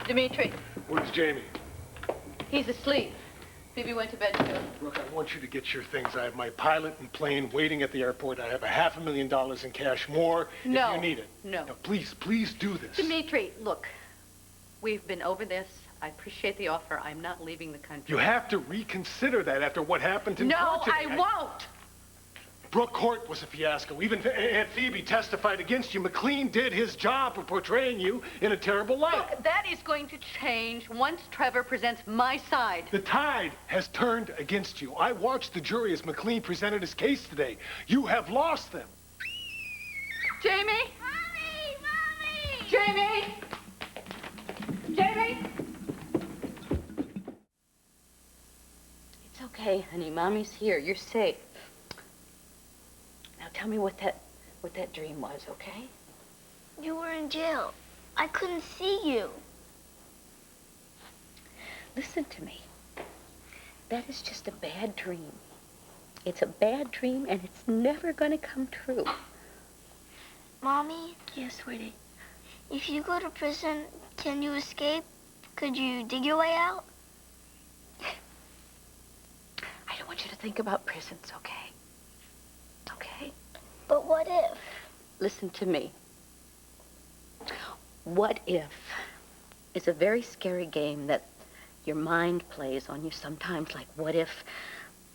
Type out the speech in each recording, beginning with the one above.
Dimitri. Where's Jamie? He's asleep. Phoebe went to bed too. Brooke, I want you to get your things. I have my pilot and plane waiting at the airport. I have $500,000 in cash, more if you need it. No. Now, please do this. Dimitri, look. We've been over this. I appreciate the offer. I'm not leaving the country. You have to reconsider that after what happened in court today. No, I won't. Brooke Court was a fiasco. Even Aunt Phoebe testified against you. McLean did his job for portraying you in a terrible light. Look, that is going to change once Trevor presents my side. The tide has turned against you. I watched the jury as McLean presented his case today. You have lost them. Jamie? Mommy! Jamie? Jamie? It's okay, honey. Mommy's here. You're safe. Now tell me what that dream was, okay? You were in jail. I couldn't see you. Listen to me. That is just a bad dream. It's a bad dream, and it's never going to come true. Mommy? Yes, sweetie. If you go to prison, can you escape? Could you dig your way out? I don't want you to think about prisons, okay? Okay? But what if? Listen to me. What if is a very scary game that your mind plays on you sometimes, like what if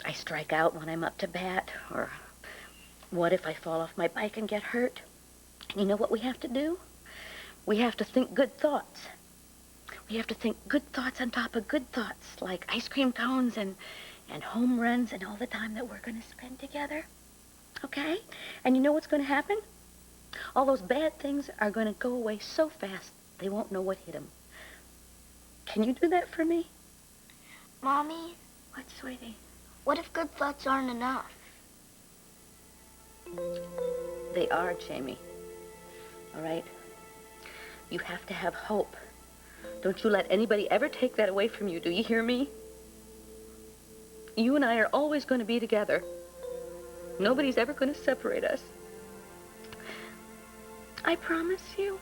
I strike out when I'm up to bat, or what if I fall off my bike and get hurt? And you know what we have to do? We have to think good thoughts. We have to think good thoughts on top of good thoughts, like ice cream cones and home runs and all the time that we're going to spend together. Okay? And you know what's going to happen? All those bad things are going to go away so fast, they won't know what hit them. Can you do that for me? Mommy? What, sweetie? What if good thoughts aren't enough? They are, Jamie. All right? You have to have hope. Don't you let anybody ever take that away from you. Do you hear me? You and I are always going to be together. Nobody's ever going to separate us. I promise you.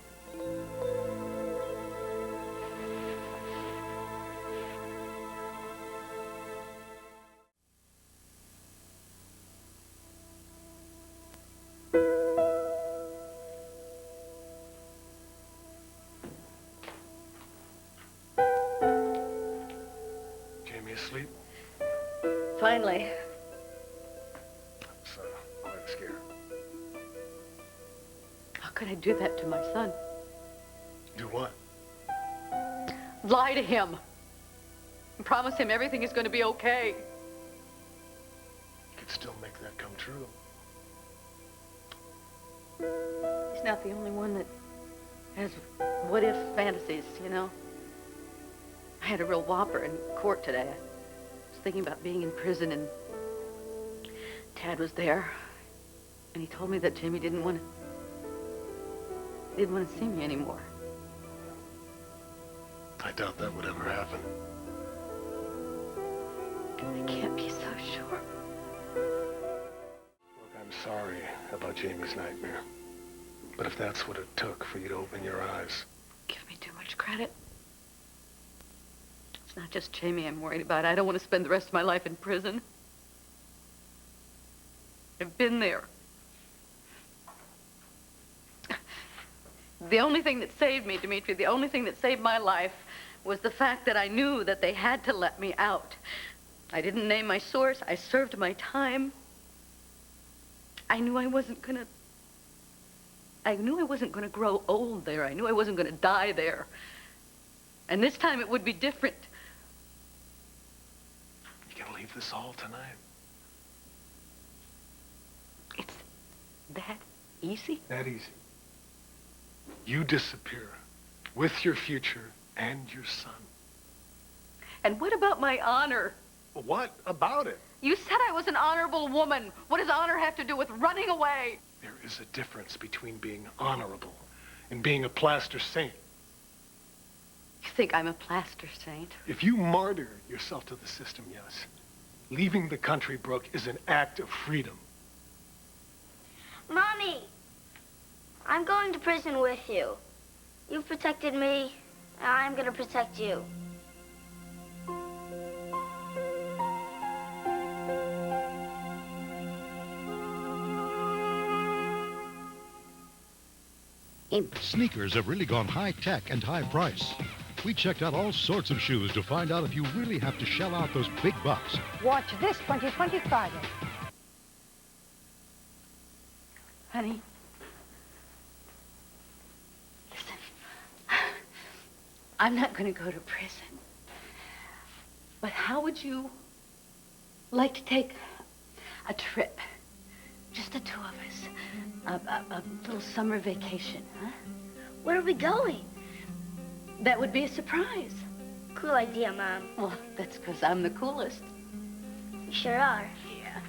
Jamie asleep? Finally. Quite scared. How could I do that to my son? Do what? Lie to him. And promise him everything is going to be okay. You could still make that come true. He's not the only one that has what-if fantasies, you know? I had a real whopper in court today. I was thinking about being in prison, and Tad was there, and he told me that Jamie didn't want to see me anymore. I doubt that would ever happen. I can't be so sure. Look, I'm sorry about Jamie's nightmare. But if that's what it took for you to open your eyes... Give me too much credit. It's not just Jamie I'm worried about. I don't want to spend the rest of my life in prison. I've been there. The only thing that saved me, Dimitri, the only thing that saved my life was the fact that I knew that they had to let me out. I didn't name my source. I served my time. I knew I wasn't gonna grow old there. I knew I wasn't gonna die there. And this time it would be different. You can leave this all tonight. It's that easy? That easy. You disappear with your future and your son. And what about my honor? What about it? You said I was an honorable woman. What does honor have to do with running away? There is a difference between being honorable and being a plaster saint. You think I'm a plaster saint? If you martyr yourself to the system, yes. Leaving the country, Brooke, is an act of freedom. Mommy! I'm going to prison with you. You've protected me. I'm gonna protect you. Sneakers have really gone high-tech and high-price. We checked out all sorts of shoes to find out if you really have to shell out those big bucks. Watch this 2020 Friday. Honey, listen. I'm not going to go to prison. But how would you like to take a trip? Just the two of us. A little summer vacation, huh? Where are we going? That would be a surprise. Cool idea, Mom. Well, that's because I'm the coolest. You sure are. Yeah.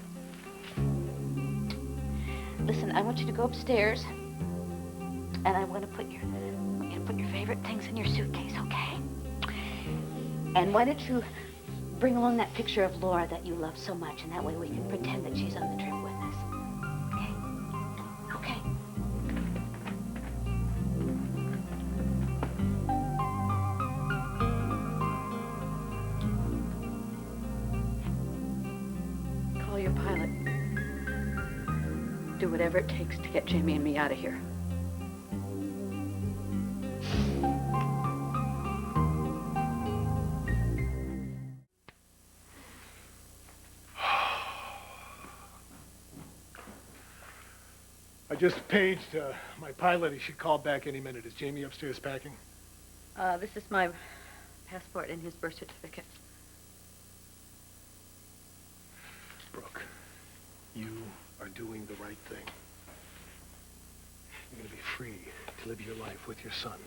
Listen, I want you to go upstairs, and I want you to put your favorite things in your suitcase, okay? And why don't you bring along that picture of Laura that you love so much, and that way we can pretend that she's on the trip with us. Okay? Okay. Call your pilot. Do whatever it takes to get Jamie and me out of here. I just paged my pilot. He should call back any minute. Is Jamie upstairs packing? This is my passport and his birth certificate. Brooke, you are doing the right thing. You're going to be free to live your life with your son.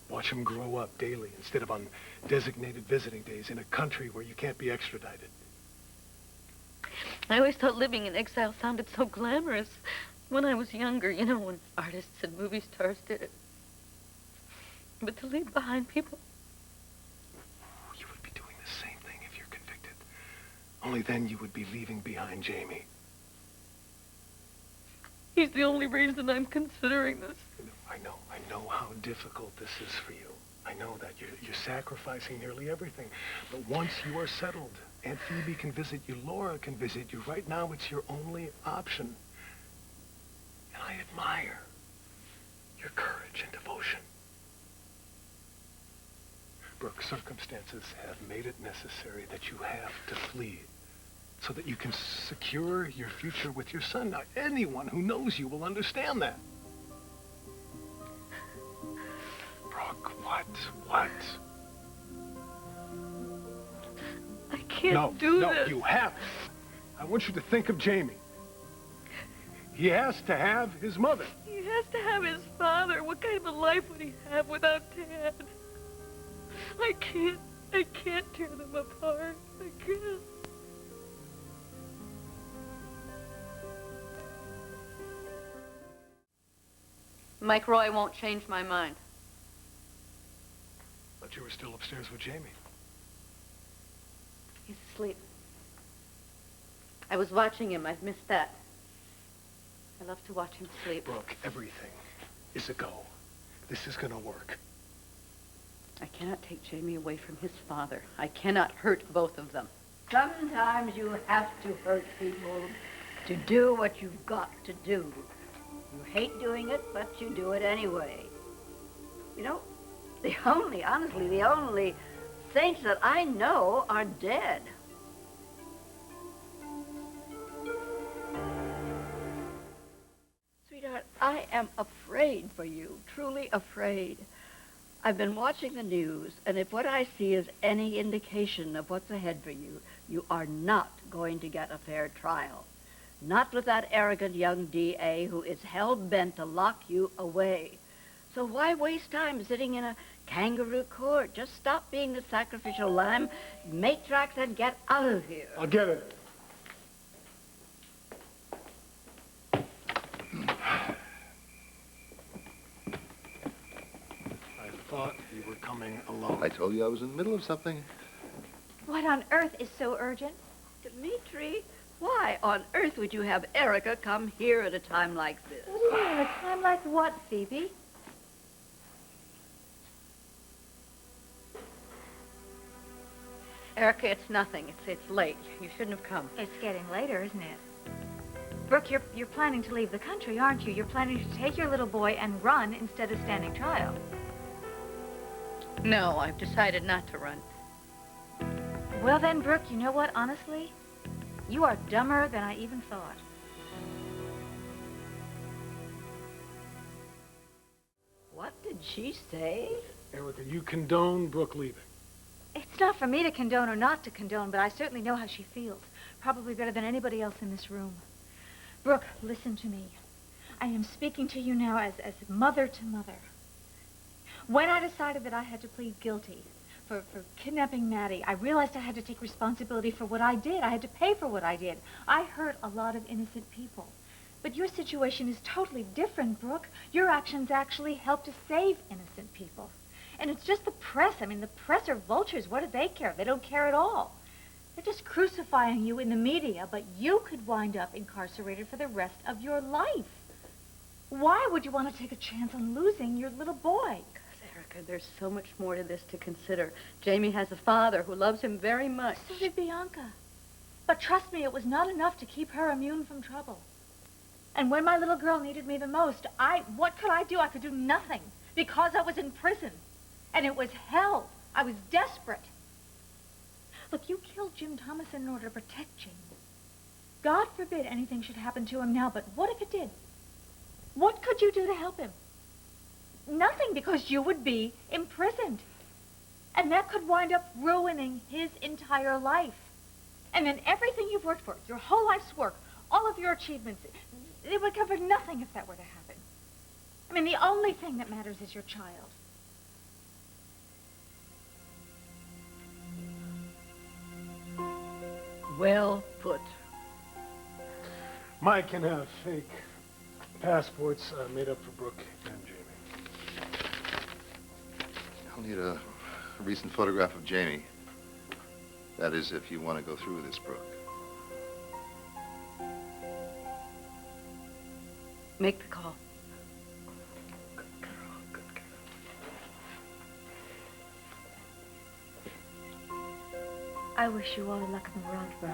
Watch him grow up daily instead of on designated visiting days in a country where you can't be extradited. I always thought living in exile sounded so glamorous when I was younger, you know, when artists and movie stars did it. But to leave behind people... You would be doing the same thing if you're convicted. Only then you would be leaving behind Jamie. He's the only reason I'm considering this. I know how difficult this is for you. I know that you're sacrificing nearly everything. But once you are settled, Aunt Phoebe can visit you, Laura can visit you. Right now, it's your only option. And I admire your courage and devotion. Brooke, circumstances have made it necessary that you have to flee so that you can secure your future with your son. Now, anyone who knows you will understand that. Brooke, what? I can't do this. No, you have. I want you to think of Jamie. He has to have his mother. He has to have his father. What kind of a life would he have without Dad? I can't tear them apart. I can't. Mike Roy won't change my mind. But you were still upstairs with Jamie. He's asleep. I was watching him. I've missed that. I love to watch him sleep. Brooke, everything is a go. This is gonna work. I cannot take Jamie away from his father. I cannot hurt both of them. Sometimes you have to hurt people to do what you've got to do. You hate doing it, but you do it anyway. You know, honestly, the only saints that I know are dead. Sweetheart, I am afraid for you, truly afraid. I've been watching the news, and if what I see is any indication of what's ahead for you, you are not going to get a fair trial. Not with that arrogant young DA who is hell-bent to lock you away. So why waste time sitting in a kangaroo court? Just stop being the sacrificial lamb, make tracks, and get out of here. I'll get it. I thought you were coming alone. I told you I was in the middle of something. What on earth is so urgent? Dimitri, why on earth would you have Erica come here at a time like this? What do you mean, a time like what, Phoebe? Erica, it's nothing. It's late. You shouldn't have come. It's getting later, isn't it? Brooke, you're planning to leave the country, aren't you? You're planning to take your little boy and run instead of standing trial. No, I've decided not to run. Well then, Brooke, you know what? Honestly, you are dumber than I even thought. What did she say? Erica, you condone Brooke leaving. It's not for me to condone or not to condone, but I certainly know how she feels. Probably better than anybody else in this room. Brooke, listen to me. I am speaking to you now as mother to mother. When I decided that I had to plead guilty for kidnapping Maddie, I realized I had to take responsibility for what I did. I had to pay for what I did. I hurt a lot of innocent people. But your situation is totally different, Brooke. Your actions actually help to save innocent people. And it's just the press. I mean, the press are vultures. What do they care? They don't care at all. They're just crucifying you in the media, but you could wind up incarcerated for the rest of your life. Why would you want to take a chance on losing your little boy? Because, Erica, there's so much more to this to consider. Jamie has a father who loves him very much. So did Bianca. But trust me, it was not enough to keep her immune from trouble. And when my little girl needed me the most, what could I do? I could do nothing because I was in prison. And it was hell. I was desperate. Look, you killed Jim Thomason in order to protect Jamie. God forbid anything should happen to him now, but what if it did? What could you do to help him? Nothing, because you would be imprisoned. And that could wind up ruining his entire life. And then everything you've worked for, your whole life's work, all of your achievements, it would come for nothing if that were to happen. I mean, the only thing that matters is your child. Well put. Mike can have fake passports made up for Brooke and Jamie. I'll need a recent photograph of Jamie. That is, if you want to go through with this, Brooke. Make the call. Good girl, good girl. I wish you all the luck in the world, Brooke.